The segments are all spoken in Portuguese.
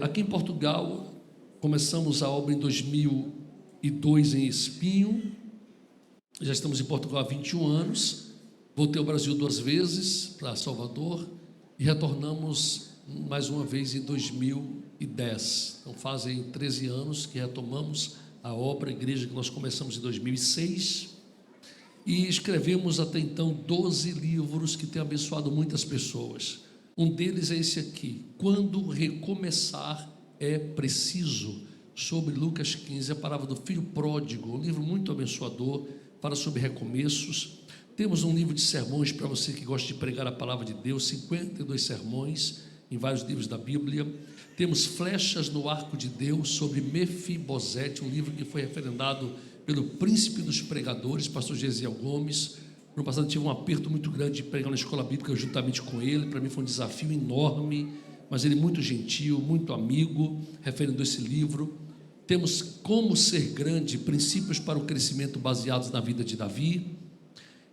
Aqui em Portugal, começamos a obra em 2002 em Espinho. Já estamos em Portugal há 21 anos. Voltei ao Brasil 2 vezes, para Salvador, e retornamos mais uma vez em 2010. Então fazem 13 anos que retomamos a obra, a igreja que nós começamos em 2006, e escrevemos até então 12 livros que têm abençoado muitas pessoas. Um deles é esse aqui, Quando Recomeçar é Preciso, sobre Lucas 15, a palavra do filho pródigo, um livro muito abençoador, fala sobre recomeços. Temos um livro de sermões para você que gosta de pregar a palavra de Deus, 52 sermões em vários livros da Bíblia. Temos Flechas no Arco de Deus, sobre Mefibosete, um livro que foi referendado pelo príncipe dos pregadores, pastor Gesiel Gomes. No passado tive um aperto muito grande de pregar na escola bíblica juntamente com ele. Para mim foi um desafio enorme, mas ele muito gentil, muito amigo, referendou esse livro. Temos Como Ser Grande, Princípios para o Crescimento baseados na vida de Davi.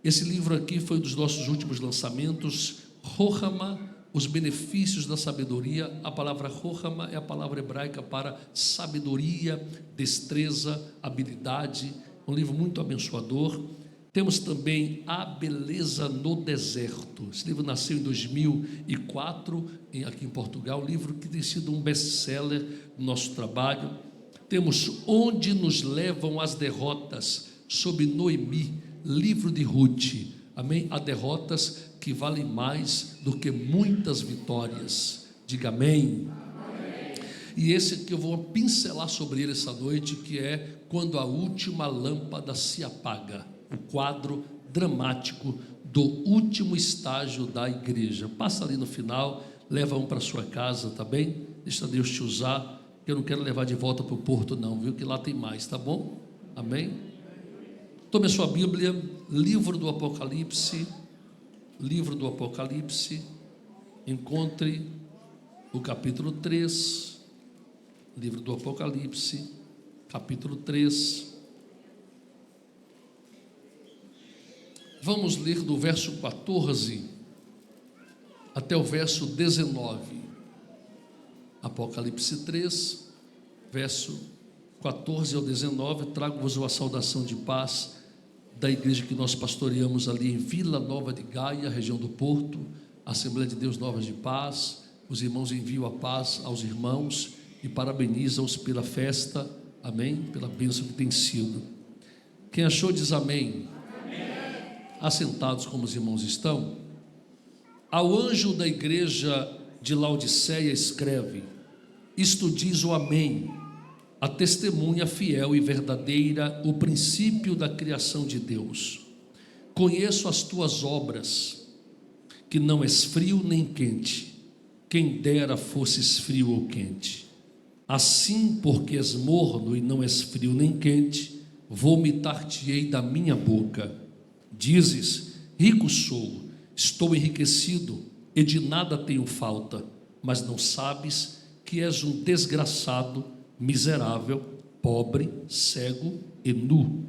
Esse livro aqui foi um dos nossos últimos lançamentos, Rohama, os benefícios da sabedoria. A palavra Rohama é a palavra hebraica para sabedoria, destreza, habilidade, um livro muito abençoador. Temos também A Beleza no Deserto. Esse livro nasceu em 2004, aqui em Portugal, um livro que tem sido um best-seller no nosso trabalho. Temos Onde Nos Levam as Derrotas, sobre Noemi, livro de Ruth. Amém? Há derrotas que valem mais do que muitas vitórias. Diga amém. Amém. E esse aqui eu vou pincelar sobre ele essa noite, que é Quando a Última Lâmpada se Apaga, o quadro dramático do último estágio da igreja. Passa ali no final, leva um para sua casa, tá bem? Deixa Deus te usar, que eu não quero levar de volta para o porto não, viu? Que lá tem mais, tá bom? Amém? Tome a sua Bíblia, livro do Apocalipse, encontre o capítulo 3, livro do Apocalipse, capítulo 3. Vamos ler do verso 14 até o verso 19. Apocalipse 3, verso 14 ao 19. Trago-vos a saudação de paz da igreja que nós pastoreamos ali em Vila Nova de Gaia, região do Porto, Assembleia de Deus Novas de Paz. Os irmãos enviam a paz aos irmãos e parabenizam-os pela festa, amém? Pela bênção que tem sido. Quem achou diz amém. Assentados como os irmãos estão. Ao anjo da igreja de Laodiceia escreve: Isto diz o Amém, a testemunha fiel e verdadeira, o princípio da criação de Deus. Conheço as tuas obras, que não és frio nem quente. Quem dera fosses frio ou quente. Assim, porque és morno e não és frio nem quente, vomitar-te-ei da minha boca. Dizes: rico sou, estou enriquecido e de nada tenho falta, mas não sabes que és um desgraçado, miserável, pobre, cego e nu.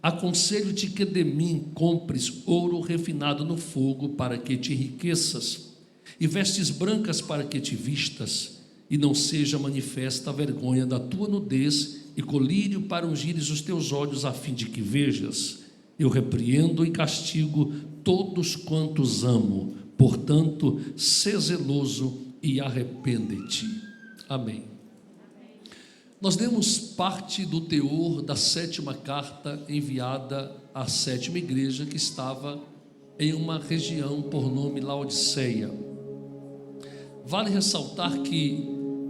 Aconselho-te que de mim compres ouro refinado no fogo para que te enriqueças, e vestes brancas para que te vistas, e não seja manifesta a vergonha da tua nudez, e colírio para ungires os teus olhos, a fim de que vejas. Eu repreendo e castigo todos quantos amo, portanto, sê zeloso e arrepende-te. Amém. Nós demos parte do teor da 7ª carta enviada à 7ª igreja, que estava em uma região por nome Laodiceia. Vale ressaltar que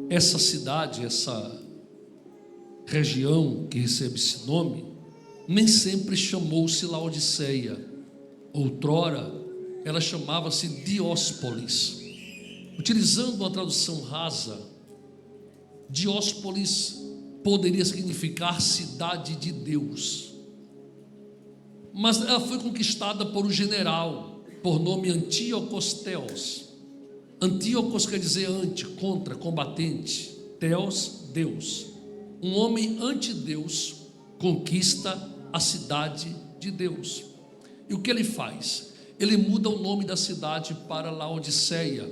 essa cidade, essa região que recebe esse nome, nem sempre chamou-se Laodiceia. Outrora ela chamava-se Dióspolis. Utilizando uma tradução rasa, Dióspolis poderia significar cidade de Deus, mas ela foi conquistada por um general por nome Antíocos Teos. Antíocos quer dizer ante, contra, combatente. Teos, Deus. Um homem anti-Deus conquista a cidade de Deus. E o que ele faz? Ele muda o nome da cidade para Laodiceia,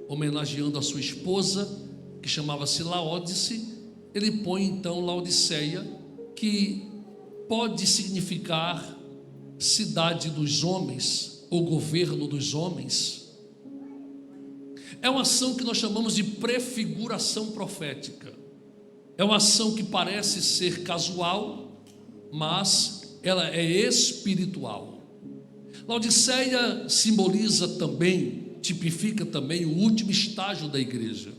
homenageando a sua esposa, que chamava-se Laodice, ele põe então Laodiceia, que pode significar cidade dos homens, ou governo dos homens. É uma ação que nós chamamos de prefiguração profética. É uma ação que parece ser casual, mas ela é espiritual. Laodiceia simboliza também, tipifica também o último estágio da igreja.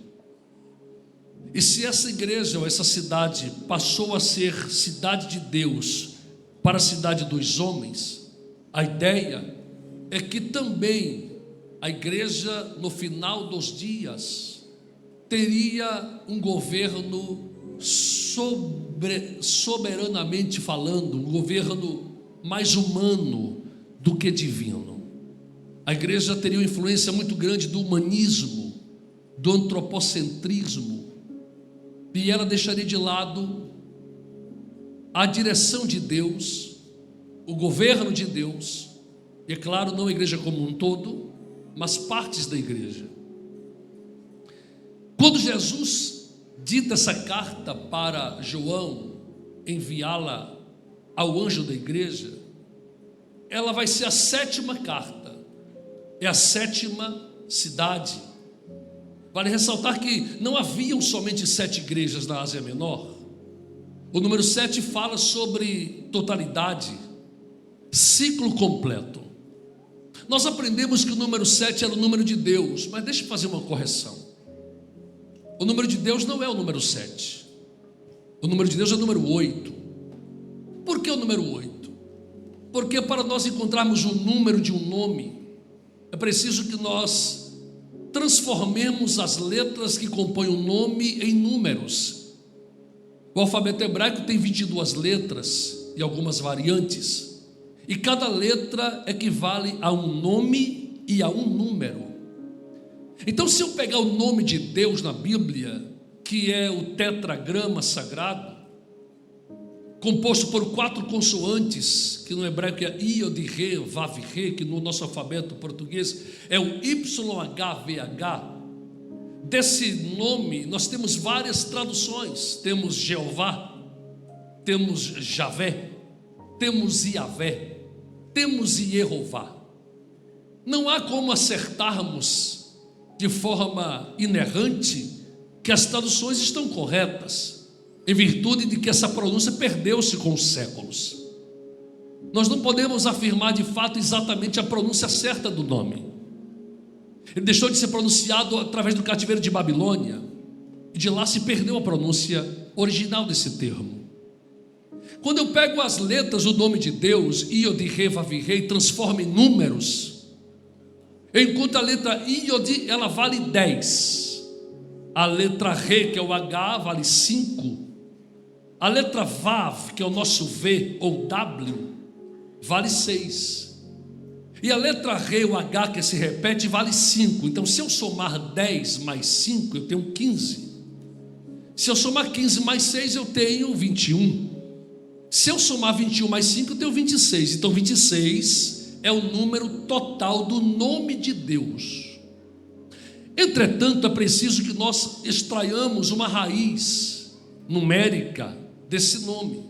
E se essa igreja ou essa cidade passou a ser cidade de Deus para a cidade dos homens, a ideia é que também a igreja no final dos dias teria um governo soberanamente falando, um governo mais humano do que divino. A igreja teria uma influência muito grande do humanismo, do antropocentrismo, e ela deixaria de lado a direção de Deus, o governo de Deus, e é claro, não a igreja como um todo, mas partes da igreja. Quando Jesus dita essa carta para João, enviá-la ao anjo da igreja, ela vai ser a 7ª carta, é a 7ª cidade. Vale ressaltar que não haviam somente 7 igrejas na Ásia Menor. O número 7 fala sobre totalidade, ciclo completo. Nós aprendemos que o número 7 era o número de Deus, mas deixa eu fazer uma correção. O número de Deus não é o número 7. O número de Deus é o número 8. Por que o número 8? Porque para nós encontrarmos o número de um nome, é preciso que nós transformemos as letras que compõem o nome em números. O alfabeto hebraico tem 22 letras e algumas variantes, e cada letra equivale a um nome e a um número. Então, se eu pegar o nome de Deus na Bíblia, que é o tetragrama sagrado, composto por 4 consoantes, que no hebraico é Iod, Re, Vav, Re, que no nosso alfabeto português é o YHVH. Desse nome nós temos várias traduções. Temos Jeová, temos Javé, temos Iavé, temos Yehová. Não há como acertarmos de forma inerrante que as traduções estão corretas, em virtude de que essa pronúncia perdeu-se com os séculos. Nós não podemos afirmar de fato exatamente a pronúncia certa do nome. Ele deixou de ser pronunciado através do cativeiro de Babilônia, e de lá se perdeu a pronúncia original desse termo. Quando eu pego as letras do nome de Deus, Iod, Re, Vav, Re, e transformo em números, enquanto a letra Iod, ela vale 10. A letra Re, que é o H, vale 5. A letra Vav, que é o nosso V ou W, vale 6. E a letra Re, o H, que se repete, vale 5. Então, se eu somar 10 mais 5, eu tenho 15. Se eu somar 15 mais 6, eu tenho 21. Se eu somar 21 mais 5, eu tenho 26. Então, 26 é o número total do nome de Deus. Entretanto, é preciso que nós extraiamos uma raiz numérica desse nome.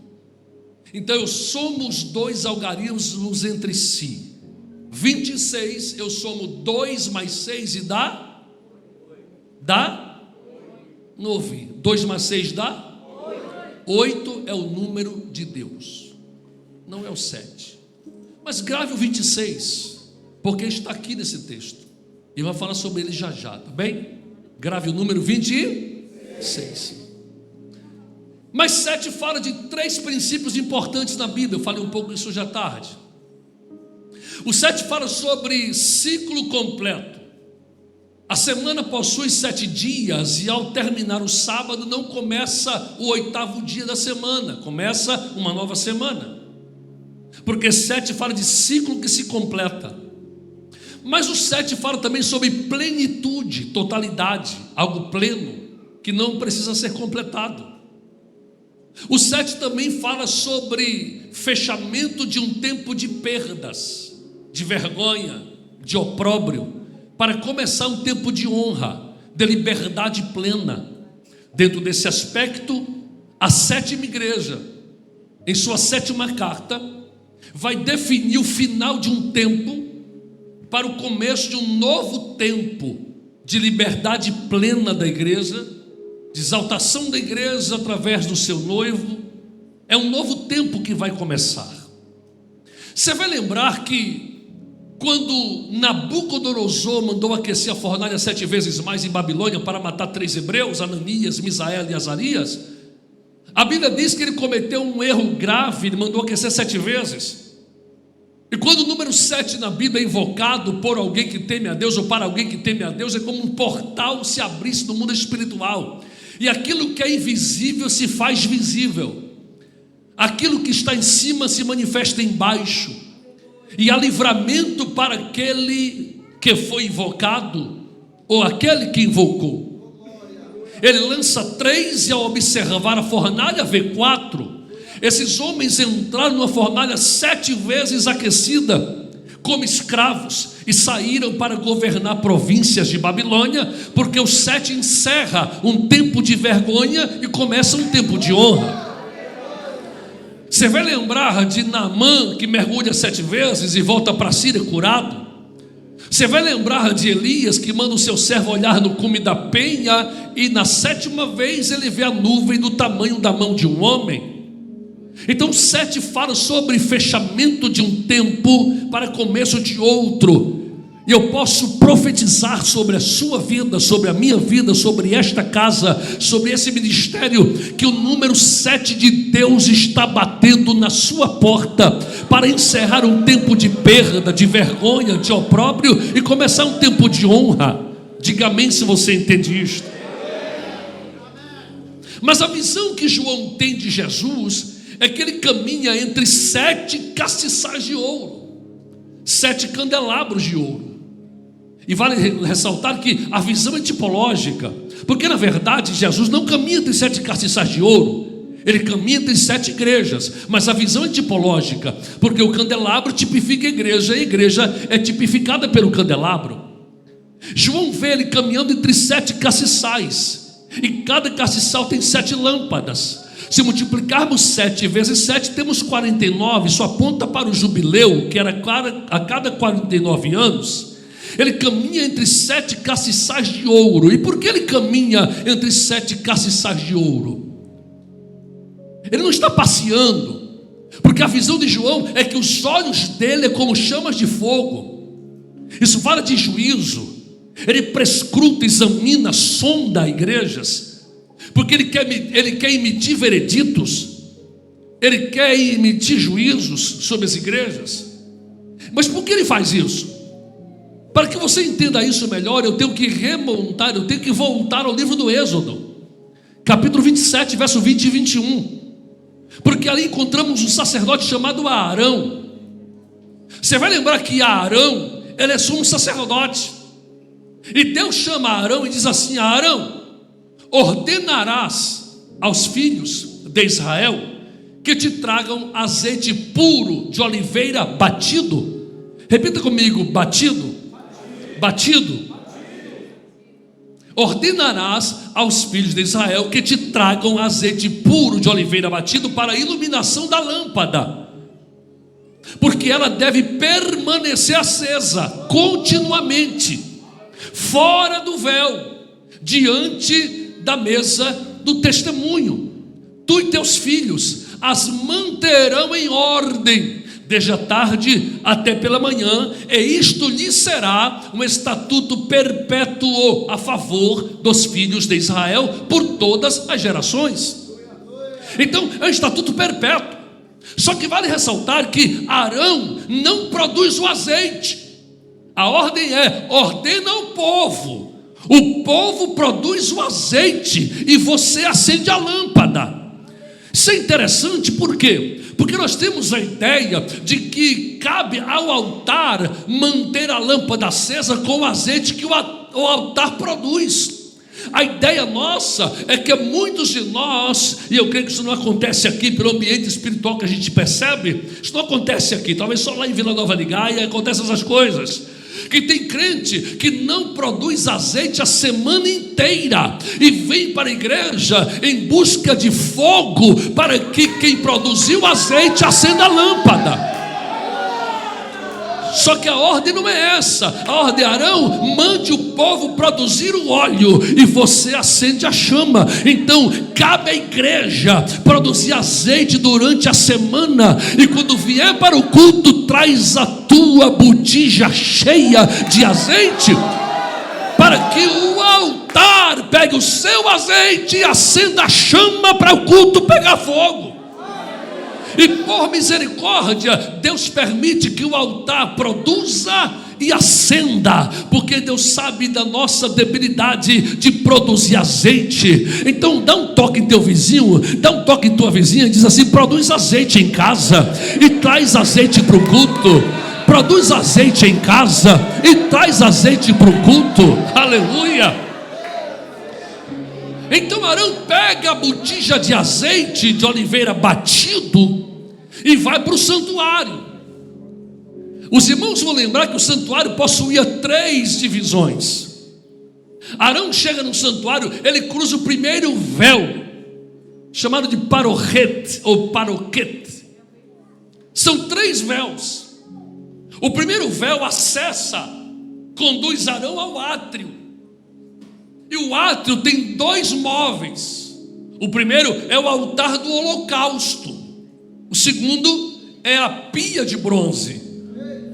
Então eu somo os 2 algarismos entre si. 26, eu somo 2 mais 6 e dá? Não ouvi. 2 mais 6 dá? 8 é o número de Deus, não é o 7. Mas grave o 26, porque está aqui nesse texto, e vai falar sobre ele já, tá bem? Grave o número 26. Mas 7 fala de 3 princípios importantes na Bíblia. Eu falei um pouco isso hoje à tarde. O 7 fala sobre ciclo completo. A semana possui 7 dias, e ao terminar o sábado não começa o 8º dia da semana, começa uma nova semana, porque 7 fala de ciclo que se completa. Mas o 7 fala também sobre plenitude, totalidade, algo pleno que não precisa ser completado. O 7 também fala sobre fechamento de um tempo de perdas, de vergonha, de opróbrio, para começar um tempo de honra, de liberdade plena. Dentro desse aspecto, a sétima igreja, em sua sétima carta, vai definir o final de um tempo para o começo de um novo tempo de liberdade plena da igreja, de exaltação da igreja através do seu noivo. É um novo tempo que vai começar. Você vai lembrar que quando Nabucodonosor mandou aquecer a fornalha 7 vezes mais em Babilônia para matar 3 hebreus, Ananias, Misael e Azarias, a Bíblia diz que ele cometeu um erro grave, ele mandou aquecer 7 vezes. E quando o número 7 na Bíblia é invocado por alguém que teme a Deus, ou para alguém que teme a Deus, é como um portal se abrisse no mundo espiritual, e aquilo que é invisível se faz visível, aquilo que está em cima se manifesta embaixo, e há livramento para aquele que foi invocado, ou aquele que invocou. Ele lança 3 e ao observar a fornalha vê 4. Esses homens entraram numa fornalha 7 vezes aquecida, como escravos, e saíram para governar províncias de Babilônia, porque o 7 encerra um tempo de vergonha e começa um tempo de honra. Você vai lembrar de Naamã, que mergulha 7 vezes e volta para a Síria curado. Você vai lembrar de Elias, que manda o seu servo olhar no cume da penha, e na 7ª vez ele vê a nuvem do tamanho da mão de um homem. Então 7 fala sobre fechamento de um tempo para começo de outro. E eu posso profetizar sobre a sua vida, sobre a minha vida, sobre esta casa, sobre esse ministério, que o número 7 de Deus está batendo na sua porta para encerrar um tempo de perda, de vergonha, de opróbrio e começar um tempo de honra. Diga amém se você entende isto. Mas a visão que João tem de Jesus é que ele caminha entre 7 castiçais de ouro, 7 candelabros de ouro. E vale ressaltar que a visão é tipológica, porque na verdade Jesus não caminha entre 7 castiçais de ouro, ele caminha entre 7 igrejas, mas a visão é tipológica, porque o candelabro tipifica a igreja, e a igreja é tipificada pelo candelabro. João vê ele caminhando entre 7 castiçais, e cada castiçal tem 7 lâmpadas. Se multiplicarmos 7 vezes 7, temos 49, isso aponta para o jubileu, que era a cada 49 anos. Ele caminha entre 7 castiçais de ouro. E por que ele caminha entre 7 castiçais de ouro? Ele não está passeando, porque a visão de João é que os olhos dele é como chamas de fogo. Isso fala de juízo. Ele prescruta, examina, sonda igrejas, porque ele quer emitir vereditos, ele quer emitir juízos sobre as igrejas. Mas por que ele faz isso? Para que você entenda isso melhor, eu tenho que remontar, eu tenho que voltar ao livro do Êxodo, capítulo 27, verso 20 e 21, porque ali encontramos um sacerdote chamado Arão. Você vai lembrar que Arão, ele é sumo sacerdote, e Deus chama Arão e diz assim: Arão, ordenarás aos filhos de Israel que te tragam azeite puro de oliveira batido. Repita comigo: batido. Batido. Ordenarás aos filhos de Israel que te tragam azeite puro de oliveira batido para a iluminação da lâmpada, porque ela deve permanecer acesa continuamente, fora do véu, diante da mesa do testemunho. Tu e teus filhos as manterão em ordem, desde a tarde até pela manhã, e isto lhes será um estatuto perpétuo a favor dos filhos de Israel por todas as gerações. Então é um estatuto perpétuo. Só que vale ressaltar que Arão não produz o azeite. A ordem é: ordena ao povo. O povo produz o azeite e você acende a lâmpada. Isso é interessante, por quê? Porque nós temos a ideia de que cabe ao altar manter a lâmpada acesa com o azeite que o altar produz. A ideia nossa é que muitos de nós, e eu creio que isso não acontece aqui pelo ambiente espiritual que a gente percebe, isso não acontece aqui, talvez só lá em Vila Nova de Gaia acontecem essas coisas. que tem crente que não produz azeite a semana inteira e vem para a igreja em busca de fogo para que quem produziu azeite acenda a lâmpada. Só que a ordem não é essa. A ordem é: Arão, mande o povo produzir o óleo e você acende a chama. Então cabe à igreja produzir azeite durante a semana, e quando vier para o culto, traz a tua botija cheia de azeite, para que o altar pegue o seu azeite e acenda a chama para o culto pegar fogo. E por misericórdia, Deus permite que o altar produza e acenda, porque Deus sabe da nossa debilidade de produzir azeite. Então dá um toque em teu vizinho, dá um toque em tua vizinha e diz assim: produz azeite em casa e traz azeite para o culto. Produz azeite em casa e traz azeite para o culto. Aleluia. Então Arão pega a botija de azeite de oliveira batido e vai para o santuário. Os irmãos vão lembrar que o santuário possuía 3 divisões. Arão chega no santuário, ele cruza o primeiro véu, chamado de parochet ou paroquete. São 3 véus. O primeiro véu acessa, conduz Arão ao átrio. E o átrio tem 2 móveis. O primeiro é o altar do holocausto. O segundo é a pia de bronze.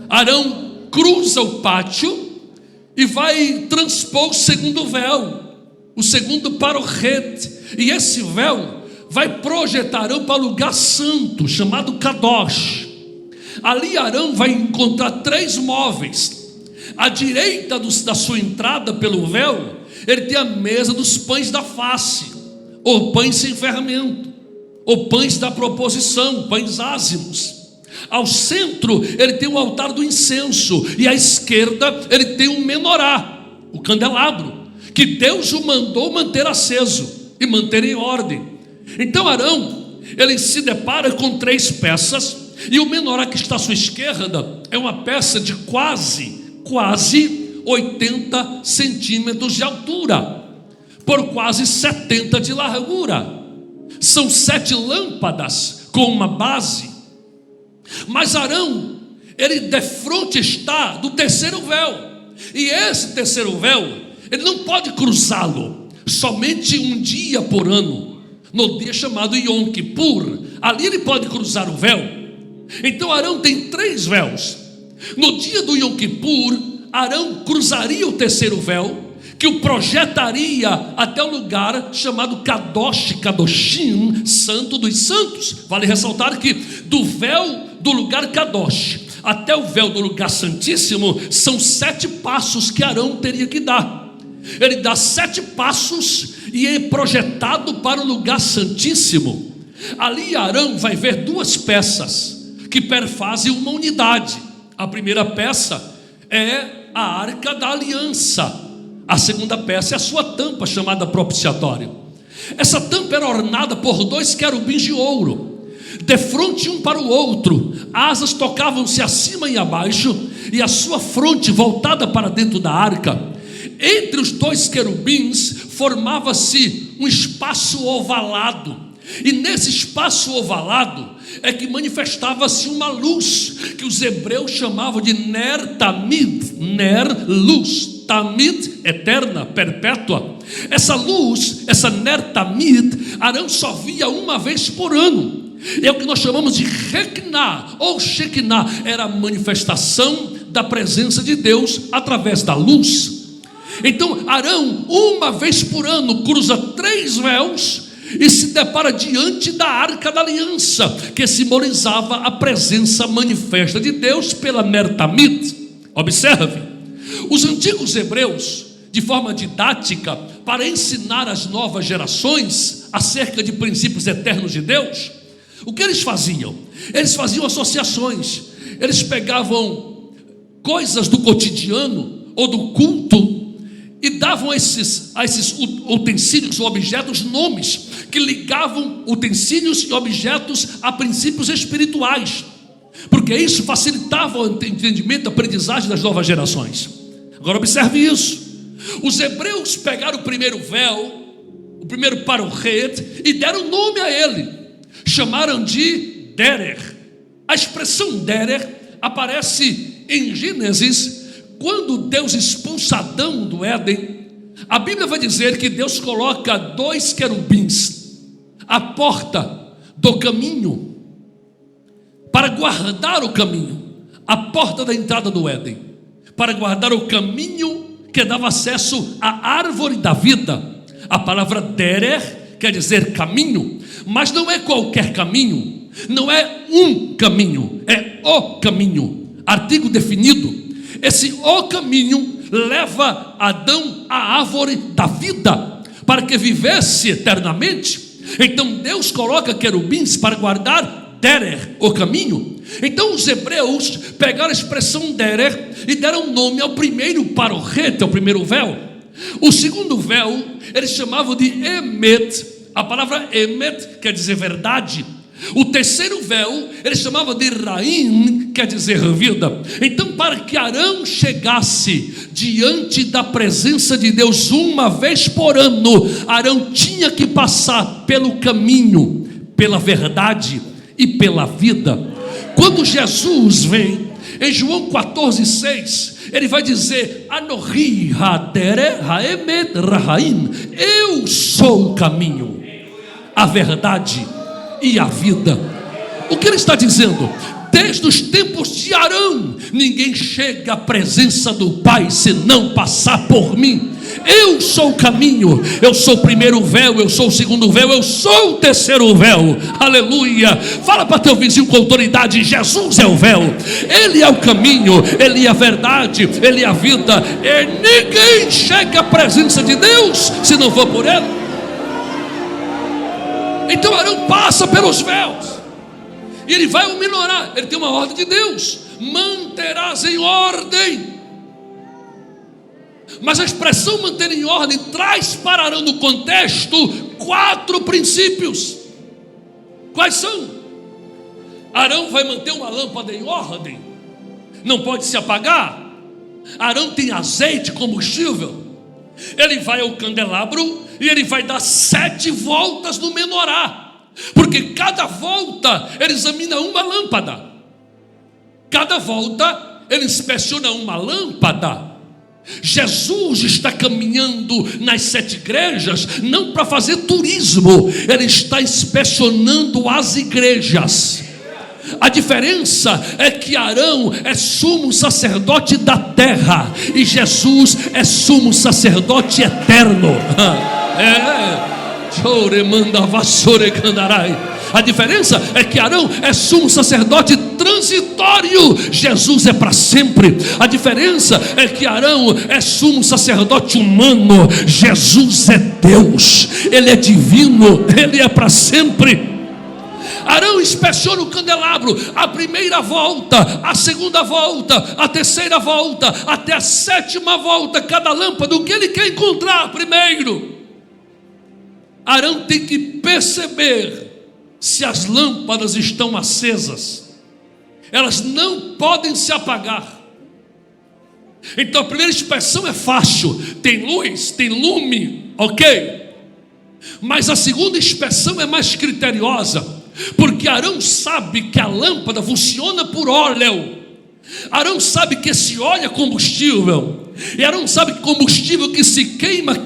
Arão cruza o pátio e vai transpor o segundo véu, o segundo parochet. E esse véu vai projetar Arão para o lugar santo, chamado Kadosh. Ali Arão vai encontrar 3 móveis. À direita da sua entrada pelo véu, ele tem a mesa dos pães da face, ou pães sem fermento, ou pães da proposição, pães ázimos. Ao centro ele tem o altar do incenso, e à esquerda ele tem um menorá, o candelabro, que Deus o mandou manter aceso e manter em ordem. Então Arão, ele se depara com 3 peças, e o menorá que está à sua esquerda é uma peça de quase 80 centímetros de altura, por quase 70 de largura. São 7 lâmpadas com uma base. Mas Arão, ele defronte está do terceiro véu, e esse terceiro véu, ele não pode cruzá-lo somente um dia por ano, no dia chamado Yom Kippur. Ali ele pode cruzar o véu. Então Arão tem 3 véus. No dia do Yom Kippur, Arão cruzaria o terceiro véu, que o projetaria até o lugar chamado Kadosh Kadoshim, Santo dos Santos. Vale ressaltar que do véu do lugar Kadosh até o véu do lugar Santíssimo são 7 passos que Arão teria que dar. Ele dá 7 passos e é projetado para o lugar Santíssimo. Ali Arão vai ver 2 peças que perfazem uma unidade. A primeira peça é a Arca da Aliança. A segunda peça é a sua tampa, chamada propiciatório. Essa tampa era ornada por 2 querubins de ouro, defronte um para o outro. Asas tocavam-se acima e abaixo, e a sua fronte voltada para dentro da arca. Entre os 2 querubins formava-se um espaço ovalado, e nesse espaço ovalado é que manifestava-se uma luz, que os hebreus chamavam de Ner Tamid. Ner, luz, Tamid, eterna, perpétua. Essa luz, essa Ner Tamid, Arão só via uma vez por ano. É o que nós chamamos de Rekná ou Shekinah. Era a manifestação da presença de Deus através da luz. Então Arão, uma vez por ano, cruza 3 véus e se depara diante da Arca da Aliança, que simbolizava a presença manifesta de Deus pela Ner Tamid. Observe, os antigos hebreus, de forma didática, para ensinar as novas gerações acerca de princípios eternos de Deus, o que eles faziam? Eles faziam associações. Eles pegavam coisas do cotidiano ou do culto e davam a esses utensílios ou objetos nomes, que ligavam utensílios e objetos a princípios espirituais. porque isso facilitava o entendimento, a aprendizagem das novas gerações. Agora observe isso. Os hebreus pegaram o primeiro véu, o primeiro parohet, e deram nome a ele. Chamaram de Derer. A expressão Derer aparece em Gênesis, quando Deus expulsa Adão do Éden. A Bíblia vai dizer que Deus coloca 2 querubins à porta do caminho, para guardar o caminho, a porta da entrada do Éden, para guardar o caminho que dava acesso à árvore da vida. A palavra Derer quer dizer caminho, mas não é qualquer caminho, não é um caminho, é o caminho, artigo definido. Esse o caminho leva Adão à árvore da vida, para que vivesse eternamente. Então Deus coloca querubins para guardar Derer, o caminho. Então os hebreus pegaram a expressão Derer e deram nome ao primeiro parohet, ao primeiro véu. O segundo véu eles chamavam de Emet. A palavra Emet quer dizer verdade. O terceiro véu eles chamavam de Raim, quer dizer vida. Então, para que Arão chegasse diante da presença de Deus uma vez por ano, Arão tinha que passar pelo caminho, pela verdade e pela vida. Quando Jesus vem, em João 14,6, ele vai dizer: Anohi hadere haemet rahaim. Eu sou o caminho, a verdade e a vida. O que ele está dizendo? Desde os tempos de Arão, ninguém chega à presença do Pai se não passar por mim. Eu sou o caminho, eu sou o primeiro véu, eu sou o segundo véu, eu sou o terceiro véu. Aleluia. Fala para teu vizinho com autoridade: Jesus é o véu, Ele é o caminho, Ele é a verdade, Ele é a vida. E ninguém chega à presença de Deus se não for por Ele. Então Arão passa pelos véus e ele vai ao menorá. Ele tem uma ordem de Deus: manterás em ordem. Mas a expressão manter em ordem traz para Arão no contexto 4 princípios. Quais são? Arão vai manter uma lâmpada em ordem, não pode se apagar. Arão tem azeite, combustível. Ele vai ao candelabro e ele vai dar 7 voltas no menorá, porque cada volta ele examina uma lâmpada, cada volta ele inspeciona uma lâmpada. Jesus está caminhando nas 7 igrejas não para fazer turismo, ele está inspecionando as igrejas. A diferença é que Arão é sumo sacerdote da terra e Jesus é sumo sacerdote eterno. A diferença é que Arão é sumo sacerdote transitório, Jesus é para sempre. A diferença é que Arão é sumo sacerdote humano, Jesus é Deus, Ele é divino, Ele é para sempre. Arão inspeciona o candelabro, a primeira volta, a segunda volta, a terceira volta, até a 7ª volta, cada lâmpada, o que ele quer encontrar primeiro? Arão tem que perceber se as lâmpadas estão acesas, elas não podem se apagar. Então a primeira inspeção é fácil, tem luz, tem lume, ok? Mas a segunda inspeção é mais criteriosa, porque Arão sabe que a lâmpada funciona por óleo. Arão sabe que esse óleo é combustível, e Arão sabe que combustível que se queima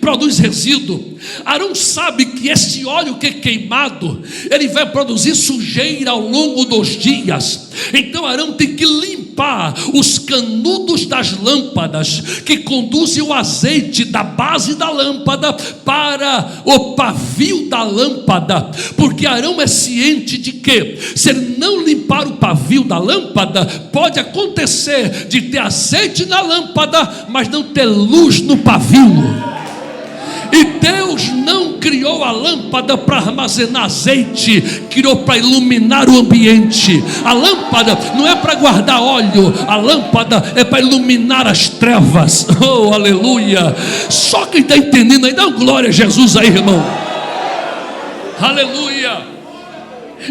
produz resíduo. Arão sabe que esse óleo que é queimado, ele vai produzir sujeira ao longo dos dias. Então Arão tem que limpar os canudos das lâmpadas que conduzem o azeite da base da lâmpada para o pavio da lâmpada, porque Arão é ciente de que se ele não limpar o pavio da lâmpada, pode acontecer de ter azeite na lâmpada, mas não ter luz no pavio. E Deus não criou a lâmpada para armazenar azeite, criou para iluminar o ambiente. A lâmpada não é para guardar óleo, a lâmpada é para iluminar as trevas. Oh, aleluia! Só quem está entendendo aí, dá glória a Jesus aí, irmão. Aleluia!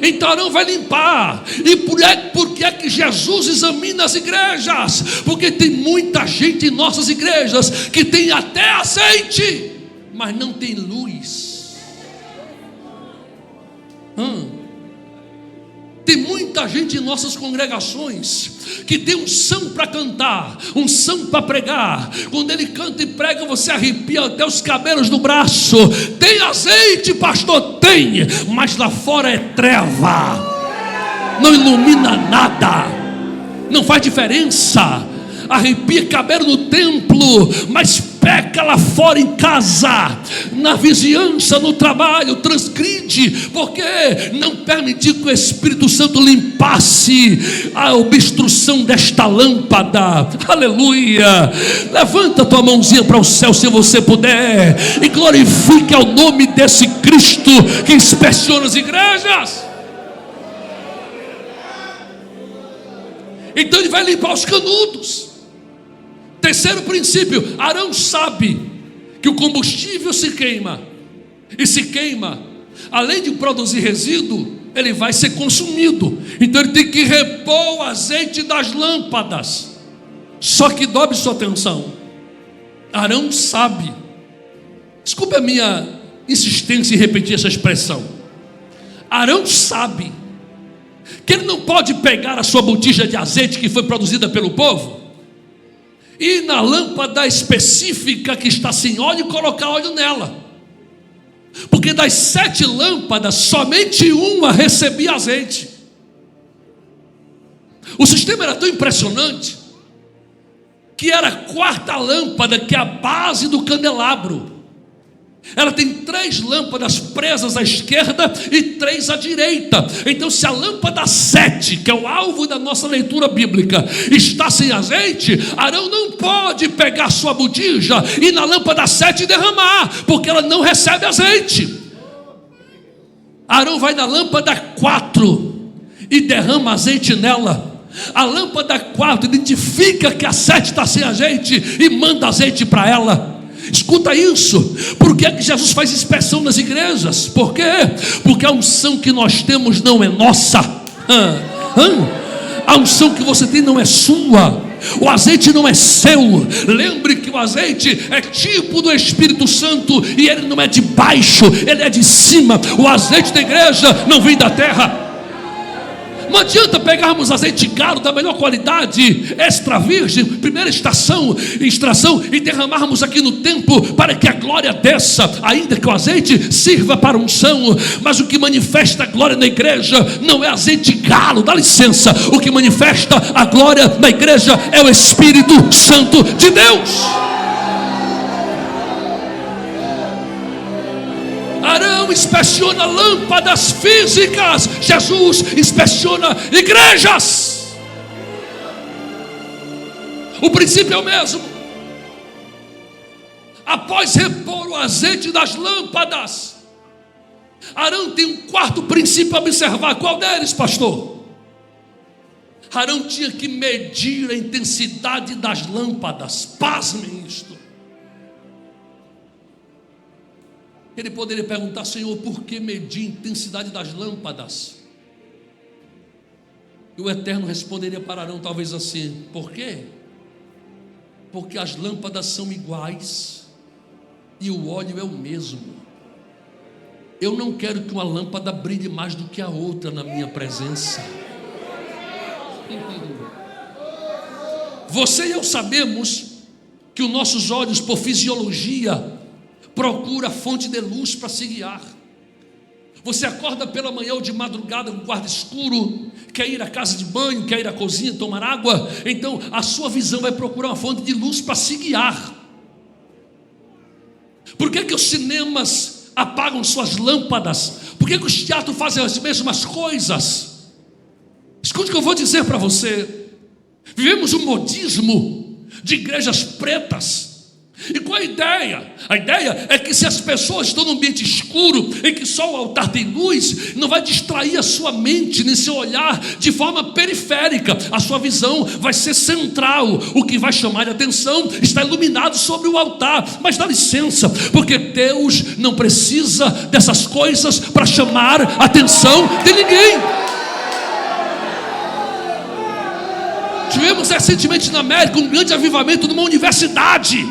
Então Arão vai limpar. E por que é que Jesus examina as igrejas? Porque tem muita gente em nossas igrejas que tem até azeite, mas não tem luz. Tem muita gente em nossas congregações que tem unção para cantar, unção para pregar. Quando ele canta e prega, você arrepia até os cabelos do braço. Tem azeite, pastor? Tem, mas lá fora é treva, não ilumina nada, não faz diferença. Arrepia cabelo no templo, mas peca lá fora em casa, na vizinhança, no trabalho, transgride, porque não permitiu que o Espírito Santo limpasse a obstrução desta lâmpada. Aleluia! Levanta tua mãozinha para o céu, se você puder, e glorifique ao nome desse Cristo que inspeciona as igrejas. Então ele vai limpar os canudos. Terceiro princípio: Arão sabe que o combustível se queima, e se queima, além de produzir resíduo, ele vai ser consumido. Então ele tem que repor o azeite das lâmpadas. Só que dobre sua atenção, Arão sabe, desculpe a minha insistência em repetir essa expressão, Arão sabe que ele não pode pegar a sua botija de azeite que foi produzida pelo povo e na lâmpada específica que está sem óleo e colocar óleo nela, porque das 7 lâmpadas somente uma recebia azeite. O sistema era tão impressionante que era a 4ª lâmpada, que é a base do candelabro. Ela tem 3 lâmpadas presas à esquerda e 3 à direita. Então, se a lâmpada 7, que é o alvo da nossa leitura bíblica, está sem azeite, Arão não pode pegar sua botija e na lâmpada 7 derramar, porque ela não recebe azeite. Arão vai na lâmpada 4 e derrama azeite nela. A lâmpada 4 identifica que a 7 está sem azeite e manda azeite para ela. Escuta isso. Por que é que Jesus faz inspeção nas igrejas? Por quê? Porque a unção que nós temos não é nossa. A unção que você tem não é sua. O azeite não é seu. Lembre que o azeite é tipo do Espírito Santo, e ele não é de baixo, ele é de cima. O azeite da igreja não vem da terra. Não adianta pegarmos azeite caro da melhor qualidade, extra virgem, primeira extração, e derramarmos aqui no templo para que a glória desça, ainda que o azeite sirva para unção. Mas o que manifesta a glória na igreja não é azeite galo, dá licença. O que manifesta a glória na igreja é o Espírito Santo de Deus. Arão inspeciona lâmpadas físicas, Jesus inspeciona igrejas. O princípio é o mesmo. Após repor o azeite das lâmpadas, Arão tem um 4º princípio a observar. Qual deles, pastor? Arão tinha que medir a intensidade das lâmpadas. Pasmem isto. Ele poderia perguntar: Senhor, por que medir a intensidade das lâmpadas? E o Eterno responderia para Arão talvez assim: por quê? Porque as lâmpadas são iguais e o óleo é o mesmo. Eu não quero que uma lâmpada brilhe mais do que a outra na minha presença. Você e eu sabemos que os nossos olhos, por fisiologia, procura fonte de luz para se guiar. Você acorda pela manhã ou de madrugada com o quarto escuro, quer ir à casa de banho, quer ir à cozinha tomar água, então a sua visão vai procurar uma fonte de luz para se guiar. Por que os cinemas apagam suas lâmpadas? Por que os teatros fazem as mesmas coisas? Escute o que eu vou dizer para você. Vivemos um modismo de igrejas pretas. E qual é a ideia? A ideia é que se as pessoas estão num ambiente escuro, em que só o altar tem luz, não vai distrair a sua mente, nem seu olhar de forma periférica. A sua visão vai ser central. O que vai chamar a atenção está iluminado sobre o altar. Mas dá licença, porque Deus não precisa dessas coisas para chamar a atenção de ninguém. Tivemos recentemente na América um grande avivamento numa universidade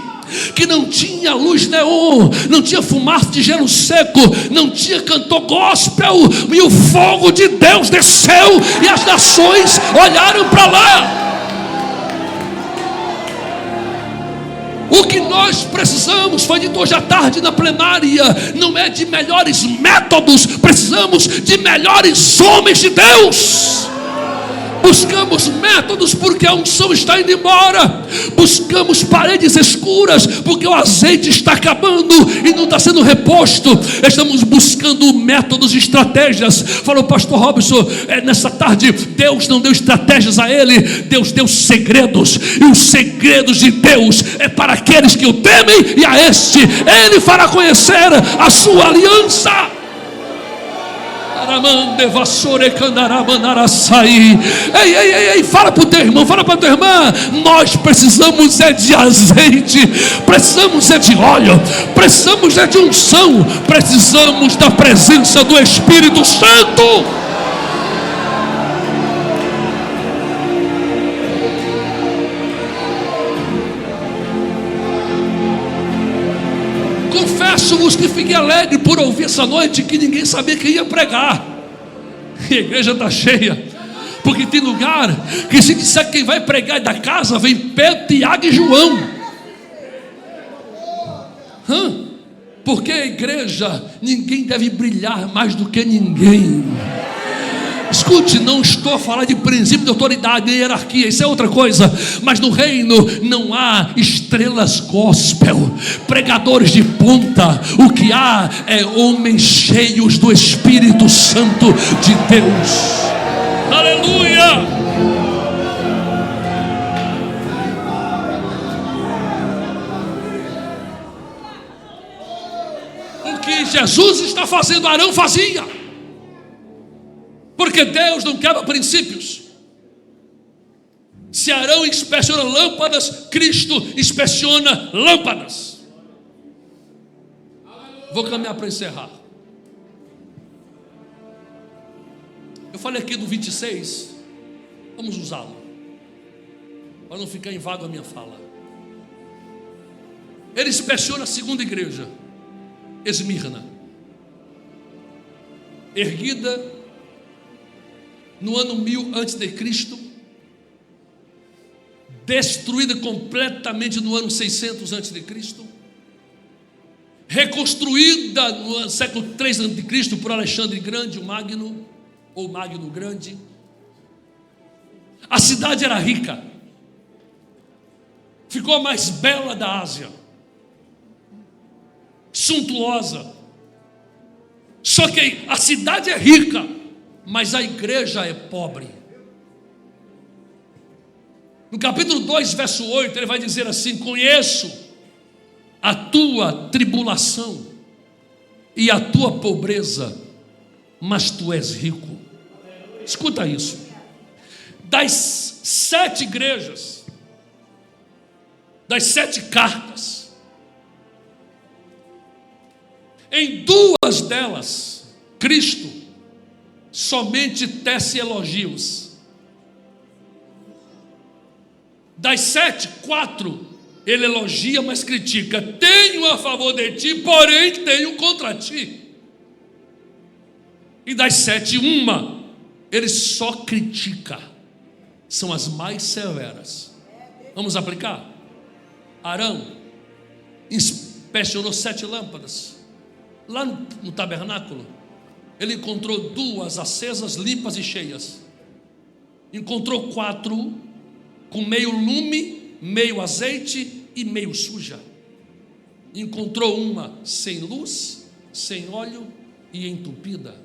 que não tinha luz neon, não tinha fumaça de gelo seco, não tinha cantor gospel, e o fogo de Deus desceu e as nações olharam para lá. O que nós precisamos, foi dito hoje à tarde na plenária, não é de melhores métodos, precisamos de melhores homens de Deus. Buscamos métodos porque a unção está indo embora. Buscamos paredes escuras porque o azeite está acabando e não está sendo reposto. Estamos buscando métodos e estratégias. Falou o pastor Robson, nessa tarde, Deus não deu estratégias a ele, Deus deu segredos. E os segredos de Deus é para aqueles que o temem, e a este ele fará conhecer a sua aliança. Ei, fala para o teu irmão, fala para a tua irmã. Nós precisamos de azeite, precisamos de óleo, precisamos de unção, precisamos da presença do Espírito Santo. Confesso-vos que fiquei alegre por ouvir essa noite que ninguém sabia que ia pregar. E a igreja está cheia, porque tem lugar que se disser quem vai pregar da casa, vem Pedro, Tiago e João. Porque a igreja, ninguém deve brilhar mais do que ninguém. Escute, não estou a falar de princípio de autoridade e hierarquia, isso é outra coisa. Mas no reino não há estrelas gospel, pregadores de ponta. O que há é homens cheios do Espírito Santo de Deus. Aleluia! O que Jesus está fazendo, Arão fazia. Porque Deus não quebra princípios. Se Arão inspeciona lâmpadas, Cristo inspeciona lâmpadas. Vou caminhar para encerrar. Eu falei aqui do 26. Vamos usá-lo, para não ficar em vago a minha fala. Ele inspeciona a segunda igreja, Esmirna, erguida no ano 1000 a.C., destruída completamente no ano 600 a.C., reconstruída no século 3 a.C. por Alexandre Grande, o Magno, ou Magno Grande. A cidade era rica, ficou a mais bela da Ásia, suntuosa. Só que a cidade é rica, mas a igreja é pobre. No capítulo 2, verso 8, ele vai dizer assim: conheço a tua tribulação e a tua pobreza, mas tu és rico. Escuta isso. Das 7 igrejas, das 7 cartas, em 2 delas, Cristo somente tece elogios. Das 7, 4 ele elogia, mas critica. Tenho a favor de ti, porém tenho contra ti. E das 7, 1 ele só critica. São as mais severas. Vamos aplicar? Arão inspecionou 7 lâmpadas lá no tabernáculo. Ele encontrou 2 acesas, limpas e cheias. Encontrou 4 com meio lume, meio azeite e meio suja. Encontrou 1 sem luz, sem óleo e entupida.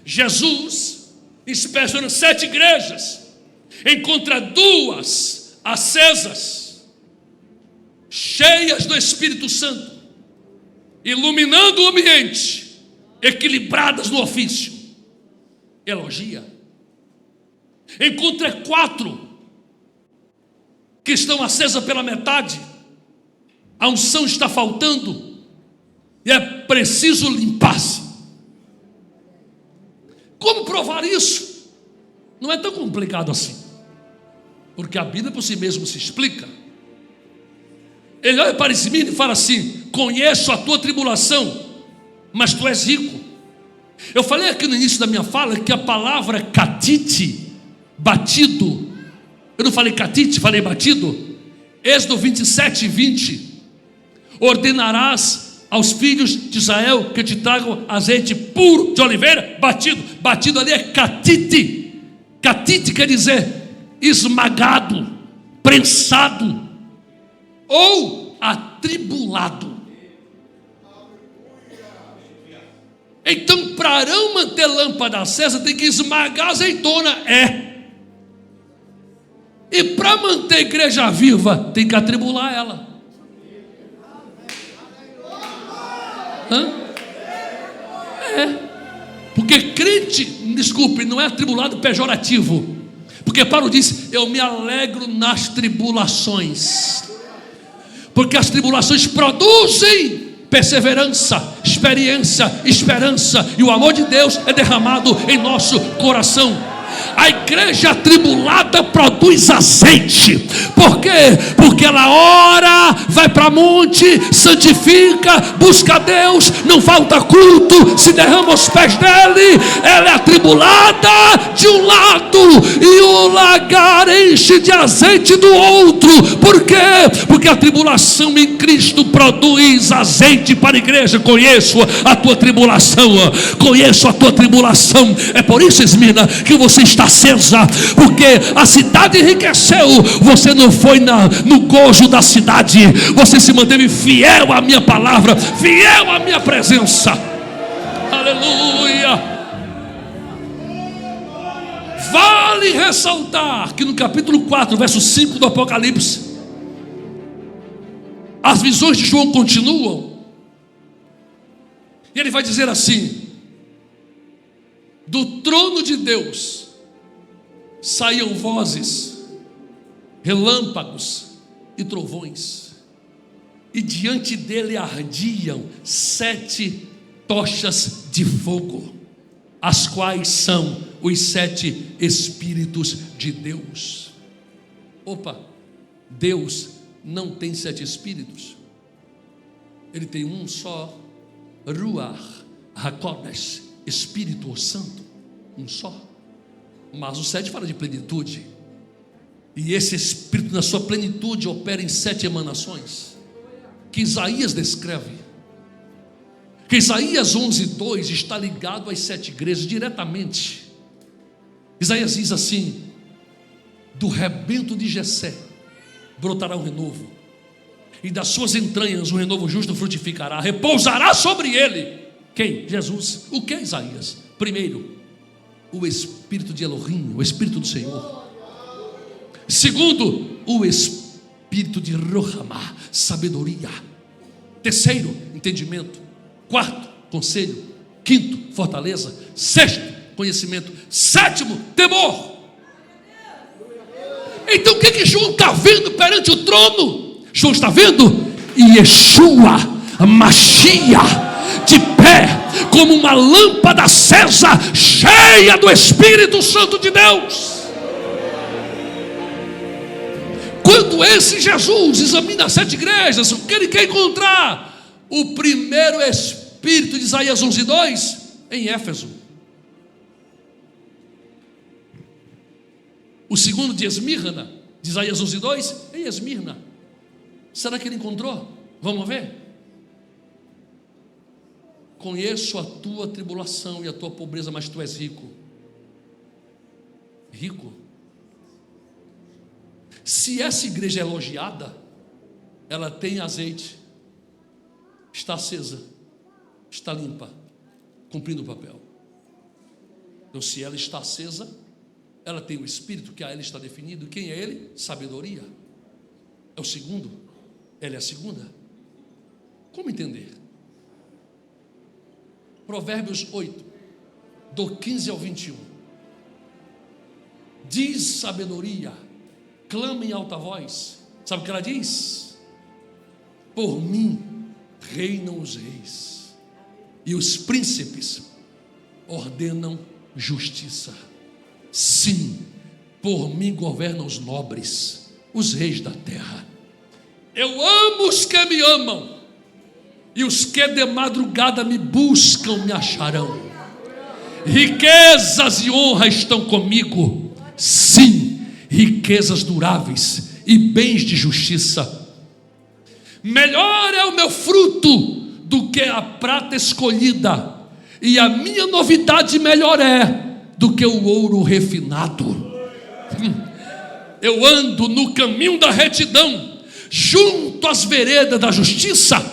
Jesus inspeciona 7 igrejas, encontra 2 acesas, cheias do Espírito Santo, iluminando o ambiente, equilibradas no ofício. Elogia. Encontre 4 que estão acesas pela metade, a unção está faltando e é preciso limpar-se. Como provar isso? Não é tão complicado assim, porque a Bíblia por si mesmo se explica. Ele olha para esse menino e fala assim: conheço a tua tribulação, mas tu és rico. Eu falei aqui no início da minha fala que a palavra catite, batido, eu não falei catite, falei batido. Êxodo 27, 20: ordenarás aos filhos de Israel que te tragam azeite puro de oliveira batido. Batido ali é catite. Catite quer dizer esmagado, prensado ou atribulado. Então, para Arão manter lâmpada acesa, tem que esmagar a azeitona. E para manter a igreja viva, tem que atribular ela. Porque crente, desculpe, não é atribulado pejorativo. Porque Paulo disse: eu me alegro nas tribulações, porque as tribulações produzem perseverança, experiência, esperança, e o amor de Deus é derramado em nosso coração. A igreja atribulada produz azeite. Por quê? Porque ela ora, vai para monte, santifica, busca Deus, não falta culto, se derrama aos pés dele. Ela é atribulada de um lado e o lagar enche de azeite do outro. Por quê? Porque a tribulação em Cristo produz azeite para a igreja. Conheço a tua tribulação, conheço a tua tribulação. É por isso, Esmirna, que você está acesa, porque a cidade enriqueceu. Você não foi no gozo da cidade, você se manteve fiel à minha palavra, fiel à minha presença. Aleluia. Vale ressaltar que no capítulo 4, verso 5 do Apocalipse, as visões de João continuam, e ele vai dizer assim: do trono de Deus saíam vozes, relâmpagos e trovões, e diante dele ardiam 7 tochas de fogo, as quais são os 7 Espíritos de Deus. Opa, Deus não tem 7 Espíritos, Ele tem um só, Ruach HaKodesh, Espírito Santo, um só. Mas o 7 fala de plenitude, e esse Espírito na sua plenitude opera em 7 emanações, que Isaías descreve. Que Isaías 11:2 está ligado às 7 igrejas diretamente. Isaías diz assim: do rebento de Jessé brotará um renovo, e das suas entranhas um renovo justo frutificará, repousará sobre ele. Quem? Jesus. O que é Isaías? Primeiro, o Espírito de Elohim, o Espírito do Senhor. Segundo, o Espírito de Rohamá, sabedoria. Terceiro, entendimento. Quarto, conselho. Quinto, fortaleza. Sexto, conhecimento. Sétimo, temor. Então o que João está vendo perante o trono? João está vendo Yeshua Mashiach de pé, como uma lâmpada acesa, cheia do Espírito Santo de Deus. Quando esse Jesus examina as 7 igrejas, o que ele quer encontrar? O primeiro Espírito de Isaías 11:2 em Éfeso, o segundo de Esmirna, de Isaías 11:2 em Esmirna. Será que ele encontrou? Vamos ver. Conheço a tua tribulação e a tua pobreza, mas tu és rico. Rico. Se essa igreja é elogiada, ela tem azeite, está acesa, está limpa, cumprindo o papel. Então, se ela está acesa, ela tem o Espírito, que a ela está definido. Quem é ele? Sabedoria. É o segundo. ela é a segunda. Como entender? Provérbios 8, do 15 ao 21. Diz sabedoria, clama em alta voz. Sabe o que ela diz? Por mim reinam os reis, e os príncipes ordenam justiça. Sim, por mim governam os nobres, os reis da terra. Eu amo os que me amam, e os que de madrugada me buscam me acharão. Riquezas e honra estão comigo, sim, riquezas duráveis e bens de justiça. Melhor é o meu fruto do que a prata escolhida, e a minha novidade melhor é do que o ouro refinado. Eu ando no caminho da retidão, junto às veredas da justiça,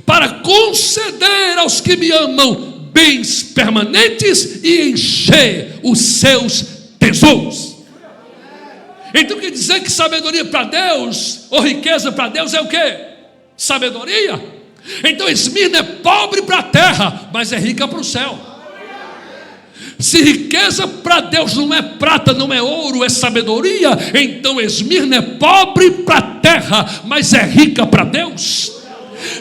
para conceder aos que me amam bens permanentes e encher os seus tesouros. Então quer dizer que sabedoria para Deus, ou riqueza para Deus, é o quê? Sabedoria. Então Esmirna é pobre para a terra, mas é rica para o céu. Se riqueza para Deus não é prata, não é ouro, é sabedoria, então Esmirna é pobre para a terra, mas é rica para Deus.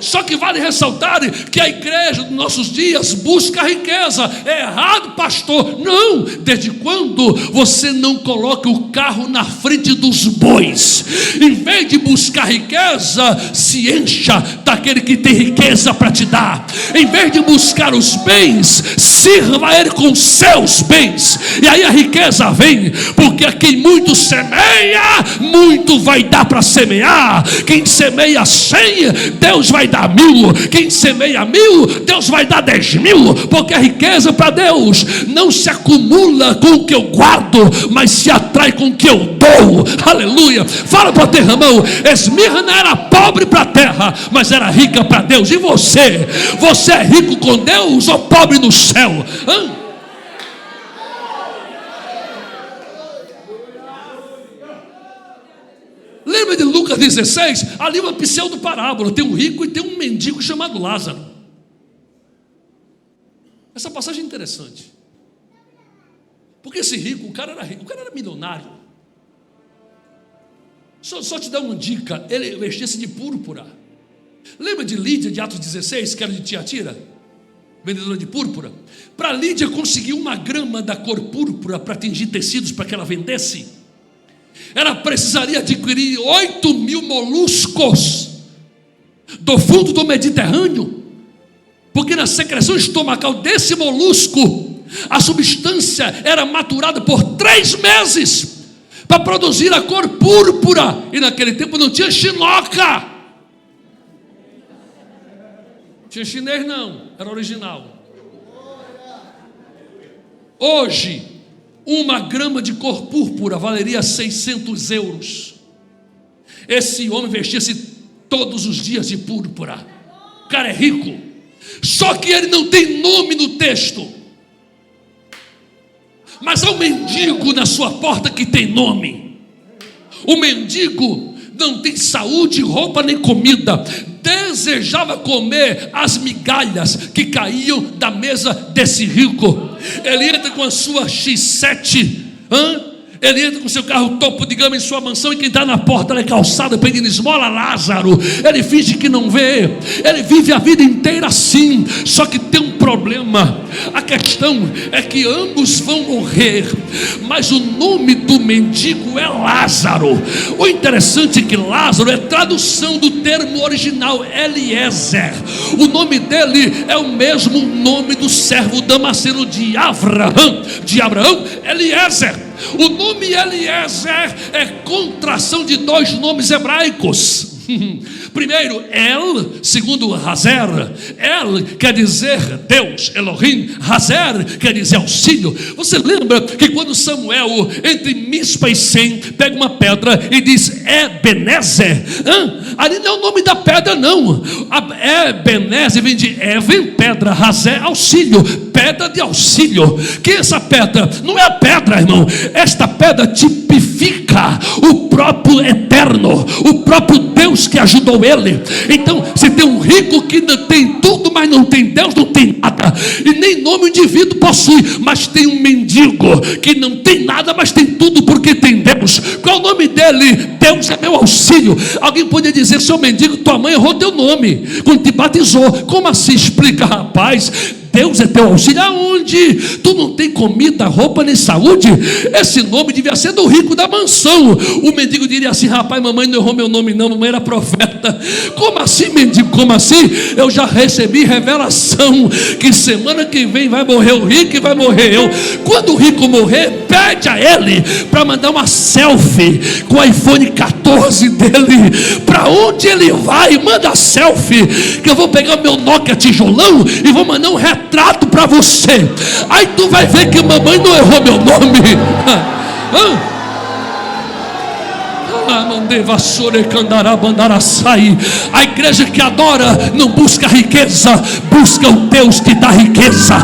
Só que vale ressaltar que a igreja dos nossos dias busca a riqueza. É errado, pastor? Não. Desde quando você não coloca o carro na frente dos bois? Em vez de buscar riqueza, se encha daquele que tem riqueza para te dar. Em vez de buscar os bens, sirva a ele com seus bens, e aí a riqueza vem. Porque a quem muito semeia, muito vai dar para semear. Quem semeia 100, Deus vai dar 1000. Quem semeia 1000, Deus vai dar 10.000. Porque a riqueza para Deus não se acumula com o que eu guardo, mas se atrai com o que eu dou. Aleluia. Fala para o teu irmão: Esmirna era pobre para a terra, mas era rica para Deus. E você? Você é rico com Deus ou pobre no céu? Lembra de Lucas 16? Ali uma pseudo parábola. Tem um rico e tem um mendigo chamado Lázaro. Essa passagem é interessante, porque esse rico, o cara era rico, o cara era milionário. Só te dar uma dica: ele vestia-se de púrpura. Lembra de Lídia, de Atos 16, que era de Tiatira, vendedora de púrpura? Para Lídia conseguir uma grama da cor púrpura para tingir tecidos para que ela vendesse, ela precisaria adquirir 8.000 moluscos do fundo do Mediterrâneo, porque na secreção estomacal desse molusco, a substância era maturada por 3 meses para produzir a cor púrpura. E naquele tempo não tinha chinoca, tinha chinês não, era original. Hoje, uma grama de cor púrpura valeria 600 euros. Esse homem vestia-se todos os dias de púrpura. O cara é rico, só que ele não tem nome no texto. Mas há um mendigo na sua porta que tem nome. O mendigo não tem saúde, roupa nem comida, desejava comer as migalhas que caíam da mesa desse rico. Ele entra com a sua X7, ele entra com seu carro topo de gama em sua mansão, e quem está na porta é calçada pedindo esmola: Lázaro. Ele finge que não vê, ele vive a vida inteira assim. Só que tem um problema: a questão é que ambos vão morrer, mas o nome do mendigo é Lázaro. O interessante é que Lázaro é tradução do termo original Eliezer. O nome dele é o mesmo nome do servo damasceno de Abraão, Eliezer. O nome Eliezer é contração de 2 nomes hebraicos. Primeiro, El, segundo Hazer. El quer dizer Deus, Elohim. Hazer quer dizer auxílio. Você lembra que quando Samuel, entre Mispa e Sem, pega uma pedra e diz Ebenezer? Ali não é o nome da pedra não. Ebenezer vem de Even, pedra, Hazer, auxílio. pedra de auxílio. Que essa pedra não é a pedra, irmão. Esta pedra tipifica o próprio eterno, o próprio Deus que ajudou ele. Então, se tem um rico que não tem tudo, mas não tem Deus, não tem nada, e nem nome o indivíduo possui, mas tem um mendigo que não tem nada, mas tem tudo porque tem Deus. Qual é o nome dele? Deus é meu auxílio. Alguém poderia dizer: seu mendigo, tua mãe errou teu nome quando te batizou. Como assim? Explica, rapaz. Deus é teu auxílio. Aonde? Tu não tem comida, roupa nem saúde? Esse nome devia ser do rico da mansão. O mendigo diria assim: rapaz, mamãe não errou meu nome não, mamãe era profeta. Como assim, mendigo? Como assim? Eu já recebi revelação que semana que vem vai morrer o rico e vai morrer eu. Quando o rico morrer, pede a ele para mandar uma selfie com o iPhone 14 dele. Para onde ele vai? Manda selfie, que eu vou pegar o meu Nokia tijolão e vou mandar um retrato para você. Aí tu vai ver que mamãe não errou meu nome. A igreja que adora não busca riqueza, busca o Deus que dá riqueza.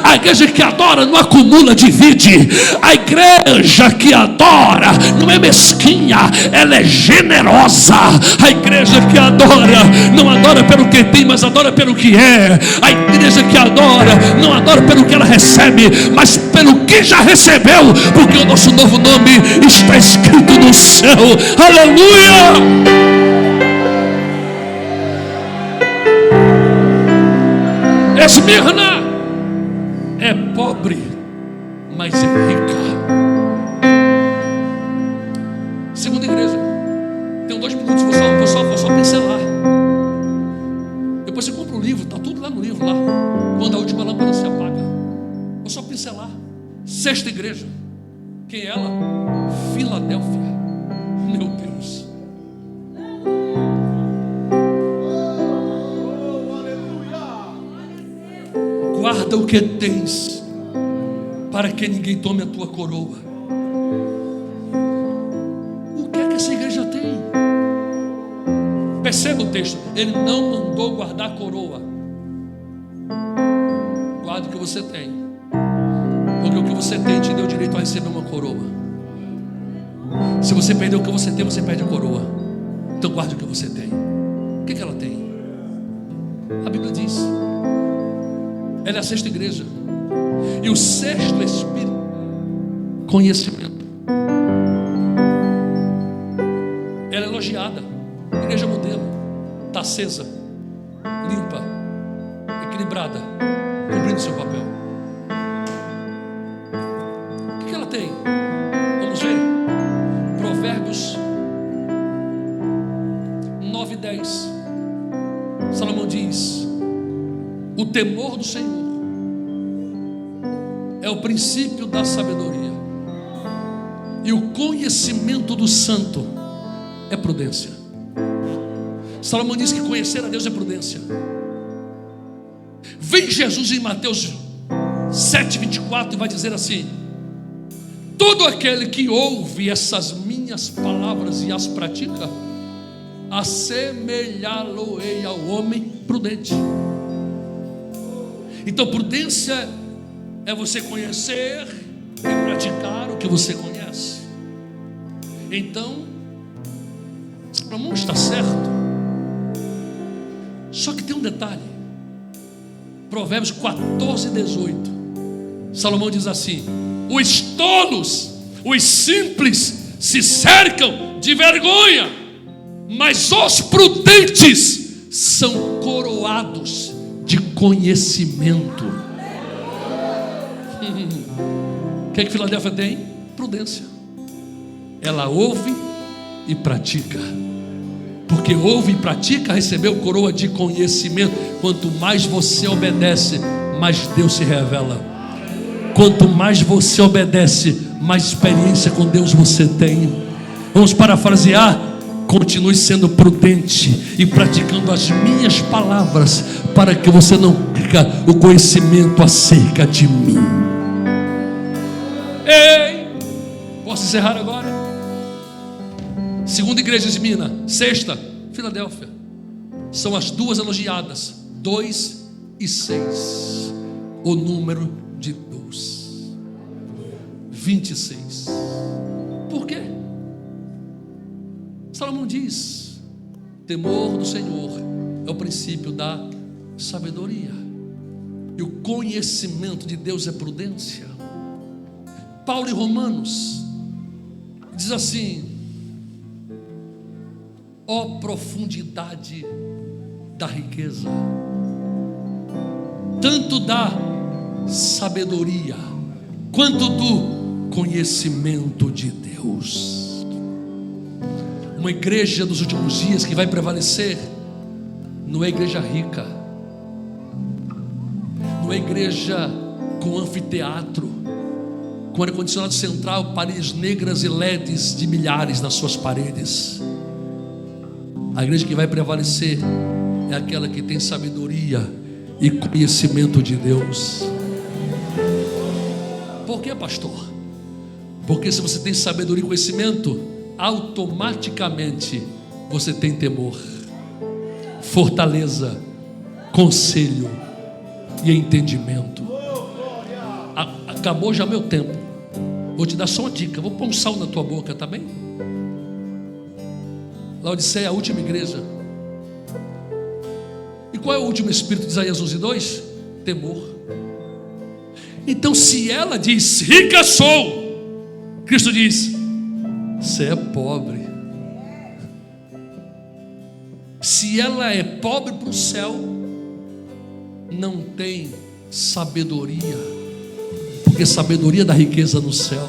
A igreja que adora não acumula, divide. A igreja que adora não é mesquinha, ela é generosa. A igreja que adora não adora pelo que tem, mas adora pelo que é. A igreja que adora não adora pelo que ela recebe, mas pelo que já recebeu, porque o nosso novo nome está escrito no céu. Aleluia! Esmirna é pobre, mas é rica. Segunda igreja. Tenho 2 minutos, vou só pincelar. Depois você compra o livro, está tudo lá no livro, lá. Quando a última lâmpada se apaga. Vou só pincelar. Sexta igreja. Quem é ela? Filadélfia. Meu Deus. Guarda o que tens, para que ninguém tome a tua coroa. O que é que essa igreja tem? Perceba o texto. Ele não mandou guardar a coroa. Guarda o que você tem, porque o que você tem te deu direito a receber uma coroa. Se você perder o que você tem, você perde a coroa. Então guarde o que você tem. O que ela tem? A Bíblia diz: ela é a sexta igreja. E o sexto espírito, conhecimento. Ela é elogiada. Igreja modelo. Está acesa, limpa, equilibrada, cumprindo seu papel. O que ela tem? Vamos ver. Provérbios 9:10. Salomão diz: o temor do Senhor é o princípio da sabedoria, e o conhecimento do santo é prudência. Salomão diz que conhecer a Deus é prudência. Vem Jesus em Mateus 7:24 e vai dizer assim: todo aquele que ouve essas minhas palavras e as pratica, assemelhá-lo-ei ao homem prudente. Então prudência é você conhecer e praticar o que você conhece. Então Salomão está certo. Só que tem um detalhe. Provérbios 14:18. Salomão diz assim: os tolos, os simples se cercam de vergonha, mas os prudentes são coroados de conhecimento. O que é que Filadélfia tem? Prudência. Ela ouve e pratica. Porque ouve e pratica, recebeu coroa de conhecimento. Quanto mais você obedece, mais Deus se revela. Quanto mais você obedece, mais experiência com Deus você tem. Vamos parafrasear: continue sendo prudente e praticando as minhas palavras, para que você não perca o conhecimento acerca de mim. Ei, posso encerrar agora? Segunda igreja, Esmirna. Sexta, Filadélfia. São as duas elogiadas, 2 e 6. o número de 26. Por quê? Salomão diz: temor do Senhor é o princípio da sabedoria, e o conhecimento de Deus é prudência. Paulo em Romanos diz assim: ó profundidade da riqueza, tanto da sabedoria quanto do conhecimento de Deus. Uma igreja dos últimos dias que vai prevalecer não é igreja rica, não é igreja com anfiteatro, com ar-condicionado central, paredes negras e LEDs de milhares nas suas paredes. A igreja que vai prevalecer é aquela que tem sabedoria e conhecimento de Deus. Por quê, pastor? Porque se você tem sabedoria e conhecimento, automaticamente você tem temor, fortaleza, conselho e entendimento. Acabou já meu tempo. Vou te dar só uma dica. Vou pôr um sal na tua boca, tá bem? Laodiceia é a última igreja. E qual é o último espírito de Isaías 11:2? Temor. Então, se ela diz rica sou, Cristo diz: você é pobre. Se ela é pobre para o céu, não tem sabedoria, porque sabedoria dá riqueza no céu.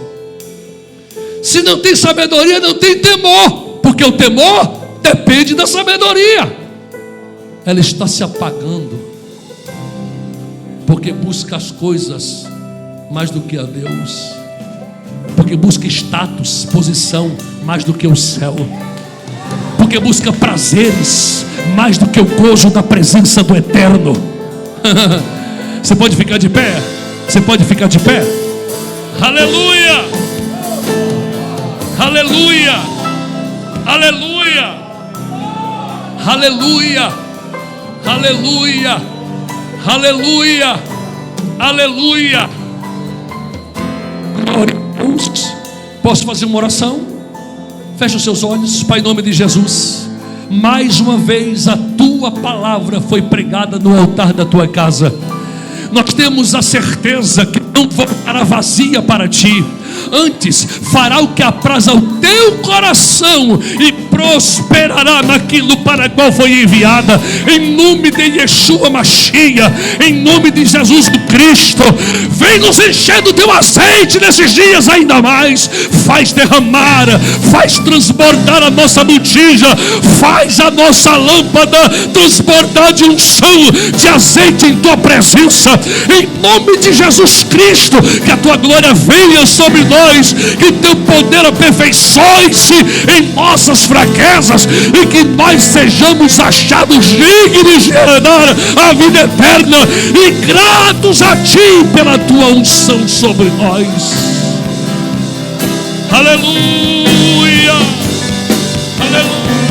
Se não tem sabedoria, não tem temor, porque o temor depende da sabedoria. Ela está se apagando, porque busca as coisas mais do que a Deus, porque busca status, posição mais do que o céu, porque busca prazeres mais do que o gozo da presença do Eterno. Você pode ficar de pé? Você pode ficar de pé? Aleluia! Aleluia! Aleluia! Aleluia! Aleluia! Aleluia! Aleluia! Glória a Deus. Posso fazer uma oração? Feche os seus olhos. Pai, em nome de Jesus, mais uma vez a tua palavra foi pregada no altar da tua casa. Nós temos a certeza que não voltará vazia para ti, antes fará o que apraz ao teu coração e prosperará naquilo para qual foi enviada. Em nome de Yeshua Mashiach, em nome de Jesus Cristo, vem nos encher do teu azeite nesses dias ainda mais. Faz derramar, faz transbordar a nossa botija, faz a nossa lâmpada transbordar de unção, de azeite em tua presença. Em nome de Jesus Cristo, que a tua glória venha sobre nós, que teu poder aperfeiçoe-se em nossas fraquezas e que nós sejamos achados dignos de herdar a vida eterna e gratos a ti pela tua unção sobre nós. Aleluia! Aleluia!